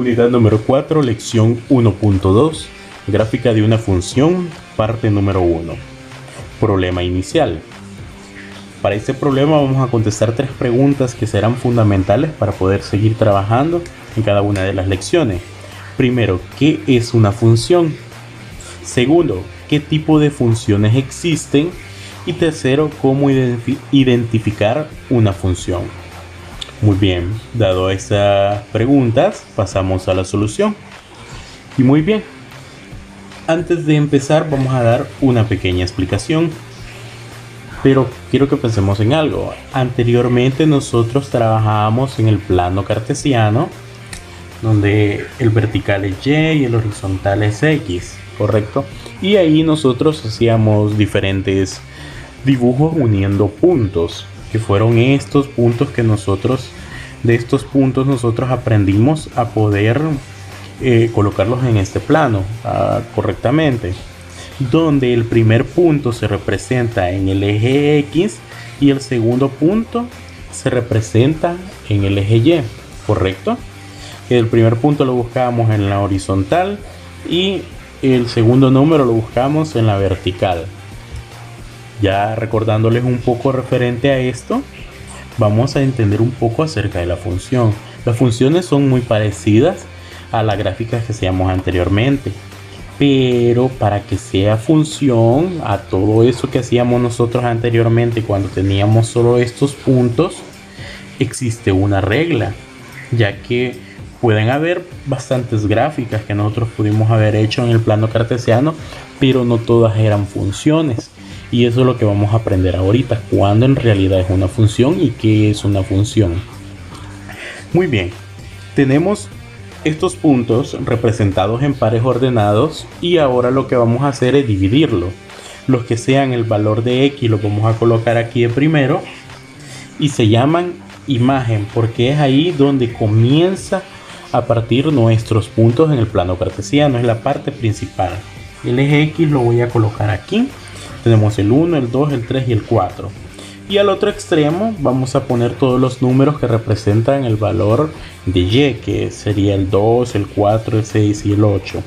Unidad número 4, lección 1.2, gráfica de una función, parte número 1. Problema inicial. Para este problema vamos a contestar 3 preguntas que serán fundamentales para poder seguir trabajando en cada una de las lecciones. Primero, ¿qué es una función? Segundo, ¿qué tipo de funciones existen? Y tercero, ¿cómo identificar una función? Muy bien, dado estas preguntas, pasamos a la solución. Y muy bien, antes de empezar vamos a dar una pequeña explicación. Pero quiero que pensemos en algo. Anteriormente nosotros trabajábamos en el plano cartesiano, donde el vertical es Y y el horizontal es X, ¿correcto? Y ahí nosotros hacíamos diferentes dibujos uniendo puntos, que fueron estos puntos que de estos puntos nosotros aprendimos a poder colocarlos en este plano correctamente, donde el primer punto se representa en el eje X y el segundo punto se representa en el eje Y, ¿correcto? El primer punto lo buscamos en la horizontal y el segundo número lo buscamos en la vertical. Ya recordándoles un poco referente a esto, vamos a entender un poco acerca de la función. Las funciones son muy parecidas a las gráficas que hacíamos anteriormente, pero para que sea función a todo eso que hacíamos nosotros anteriormente cuando teníamos solo estos puntos, existe una regla, ya que pueden haber bastantes gráficas que nosotros pudimos haber hecho en el plano cartesiano, pero no todas eran funciones. Y eso es lo que vamos a aprender ahorita, cuándo en realidad es una función y qué es una función. Muy bien, tenemos estos puntos representados en pares ordenados y ahora lo que vamos a hacer es dividirlo. Los que sean el valor de X los vamos a colocar aquí de primero y se llaman imagen porque es ahí donde comienza a partir nuestros puntos en el plano cartesiano, es la parte principal. El eje X lo voy a colocar aquí. Tenemos el 1, el 2, el 3 y el 4. Y al otro extremo vamos a poner todos los números que representan el valor de Y, que sería el 2, el 4, el 6 y el 8.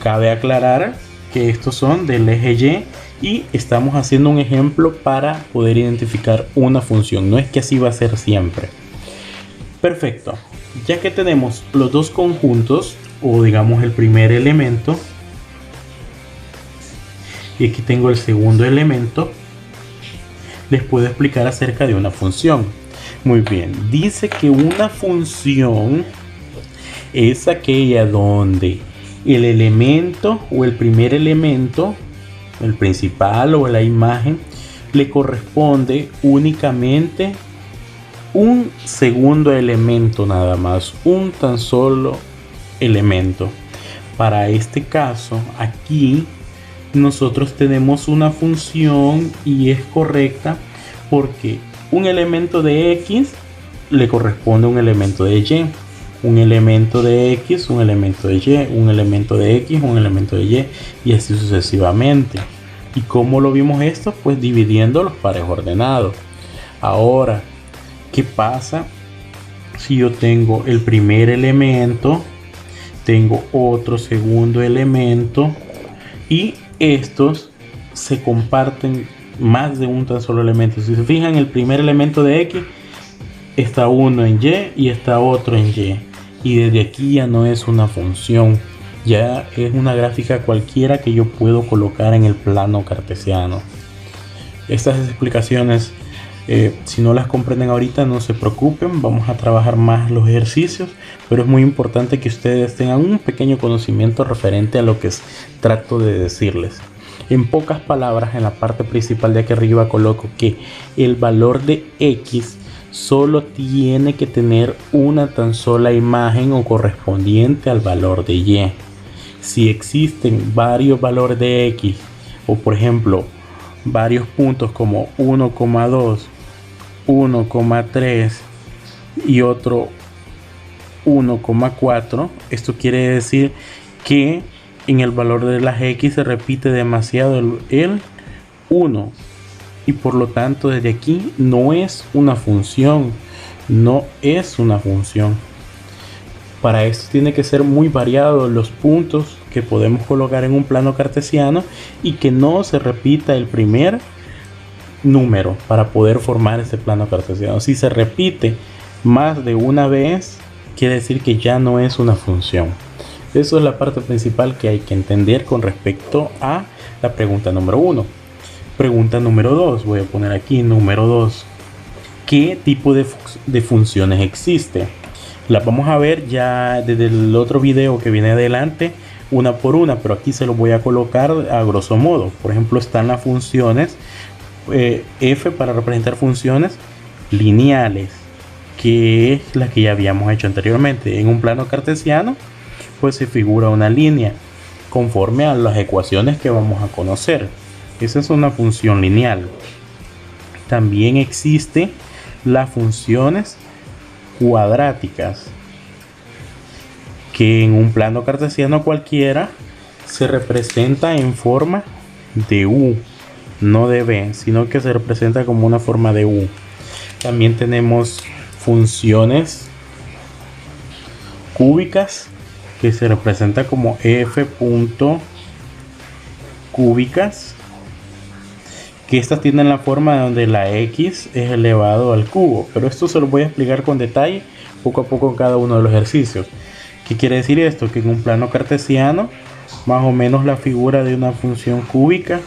Cabe aclarar que estos son del eje Y y estamos haciendo un ejemplo para poder identificar una función. No es que así va a ser siempre. Perfecto. Ya que tenemos los dos conjuntos, o digamos el primer elemento, y aquí tengo el segundo elemento, les puedo explicar acerca de una función. Muy bien, dice que una función es aquella donde el elemento o el primer elemento, el principal o la imagen, le corresponde únicamente un segundo elemento nada más, un tan solo elemento. Para este caso, aquí nosotros tenemos una función y es correcta porque un elemento de X le corresponde a un elemento de Y, un elemento de X, un elemento de Y, un elemento de X, un elemento de Y y así sucesivamente. ¿Y cómo lo vimos esto? Pues dividiendo los pares ordenados. Ahora, ¿qué pasa si yo tengo el primer elemento, tengo otro segundo elemento y estos se comparten más de un tan solo elemento? Si se fijan, el primer elemento de X está uno en Y y está otro en Y. Y desde aquí ya no es una función, ya es una gráfica cualquiera que yo puedo colocar en el plano cartesiano. Estas explicaciones, si no las comprenden ahorita, no se preocupen, vamos a trabajar más los ejercicios, pero es muy importante que ustedes tengan un pequeño conocimiento referente a lo que trato de decirles. En pocas palabras, en la parte principal de aquí arriba coloco que el valor de X solo tiene que tener una tan sola imagen o correspondiente al valor de Y. Si existen varios valores de X, o por ejemplo varios puntos como 1,2, 1,3 y otro 1,4, esto quiere decir que en el valor de las X se repite demasiado el 1 y por lo tanto desde aquí no es una función, Para esto tiene que ser muy variado los puntos que podemos colocar en un plano cartesiano y que no se repita el primer número para poder formar ese plano cartesiano. Si se repite más de una vez, quiere decir que ya no es una función. Eso es la parte principal que hay que entender con respecto a la pregunta número 1. Pregunta número 2, voy a poner aquí número 2. ¿Qué tipo de funciones existe? Las vamos a ver ya desde el otro video que viene adelante, una por una, pero aquí se lo voy a colocar a grosso modo. Por ejemplo, están las funciones f para representar funciones lineales, que es la que ya habíamos hecho anteriormente. En un plano cartesiano, pues se figura una línea conforme a las ecuaciones que vamos a conocer. Esa es una función lineal. También existe las funciones cuadráticas, que en un plano cartesiano cualquiera se representa en forma de U, no de B, sino que se representa como una forma de U. También tenemos funciones cúbicas, que se representa como f punto cúbicas, que estas tienen la forma donde la x es elevado al cubo, pero esto se lo voy a explicar con detalle poco a poco en cada uno de los ejercicios. ¿Qué quiere decir esto? Que en un plano cartesiano, más o menos la figura de una función cúbica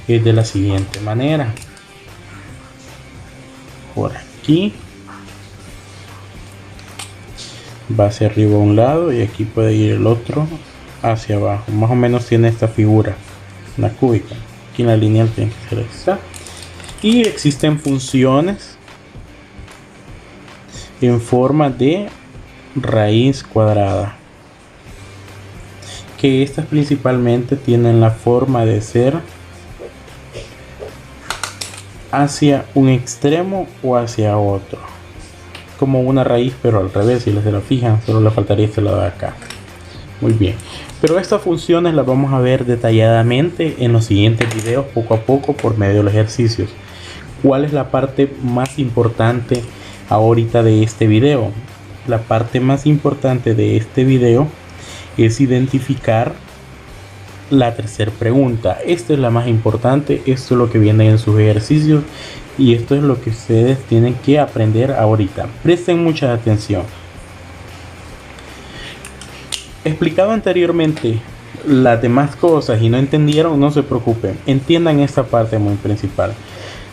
es de la siguiente manera. Por aquí va hacia arriba a un lado y aquí puede ir el otro hacia abajo. Más o menos tiene esta figura, una cúbica. Aquí en la lineal tiene que ser esta. Y existen funciones en forma de raíz cuadrada, que estas principalmente tienen la forma de ser hacia un extremo o hacia otro, como una raíz pero al revés. Si se lo fijan, solo le faltaría este lado de acá. Muy bien, pero estas funciones las vamos a ver detalladamente en los siguientes videos, poco a poco, por medio de los ejercicios. ¿Cuál es la parte más importante ahorita de este video? La parte más importante de este video es identificar la tercera pregunta. Esta es la más importante, esto es lo que viene en sus ejercicios y esto es lo que ustedes tienen que aprender ahorita. Presten mucha atención. Explicado anteriormente las demás cosas y no entendieron, no se preocupen, entiendan esta parte muy principal.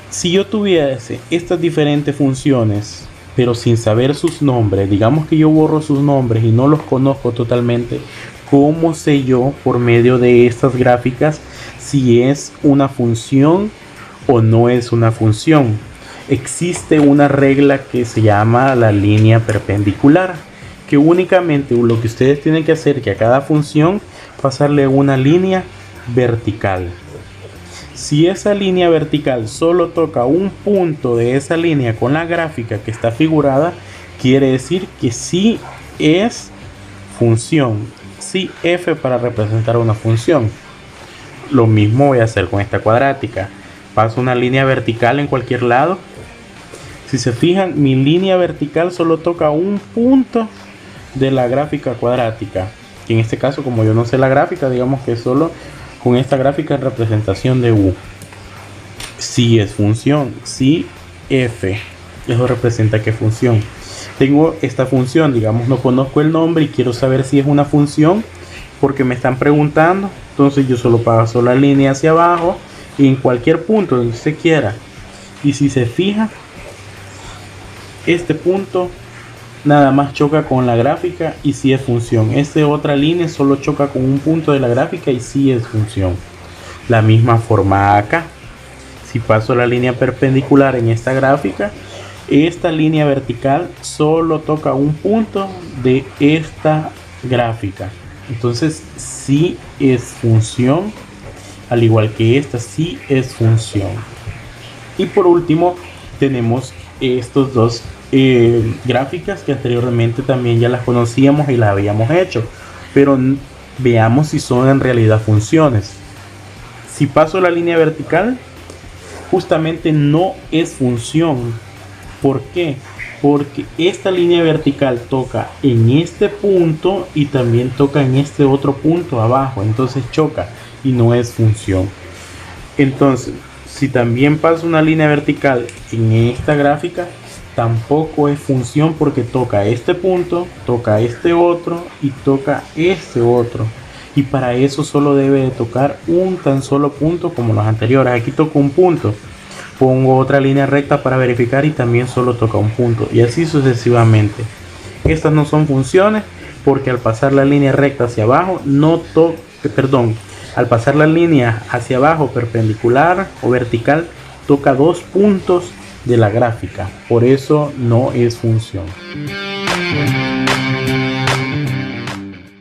Si yo tuviese estas diferentes funciones pero sin saber sus nombres, digamos que yo borro sus nombres y no los conozco totalmente, ¿cómo sé yo por medio de estas gráficas si es una función o no es una función? Existe una regla que se llama la línea perpendicular, que únicamente lo que ustedes tienen que hacer es que a cada función pasarle una línea vertical. Si esa línea vertical solo toca un punto de esa línea con la gráfica que está figurada, quiere decir que sí es función, sí f para representar una función. Lo mismo voy a hacer con esta cuadrática. Paso una línea vertical en cualquier lado. Si se fijan, mi línea vertical solo toca un punto de la gráfica cuadrática, que en este caso, como yo no sé la gráfica, digamos que solo con esta gráfica es representación de U. Si es función, si f, eso representa que función. Tengo esta función, digamos, no conozco el nombre y quiero saber si es una función porque me están preguntando. Entonces yo solo paso la línea hacia abajo y en cualquier punto donde se quiera. Y si se fija, este punto nada más choca con la gráfica y si es función. Esta otra línea solo choca con un punto de la gráfica y si es función. La misma forma acá. Si paso la línea perpendicular en esta gráfica, esta línea vertical solo toca un punto de esta gráfica. Entonces sí es función, al igual que esta sí es función. Y por último tenemos estos dos gráficas que anteriormente también ya las conocíamos y las habíamos hecho, pero veamos si son en realidad funciones. Si paso la línea vertical, justamente no es función. ¿Por qué? porque esta línea vertical toca en este punto y también toca en este otro punto abajo, entonces choca y no es función. Entonces, si también pasa una línea vertical en esta gráfica, tampoco es función porque toca este punto, toca este otro y toca este otro. Y para eso solo debe de tocar un tan solo punto como los anteriores. Aquí toco un punto, pongo otra línea recta para verificar y también solo toca un punto, y así sucesivamente. Estas no son funciones porque al pasar la línea recta hacia abajo al pasar la línea hacia abajo perpendicular o vertical toca dos puntos de la gráfica, por eso no es función.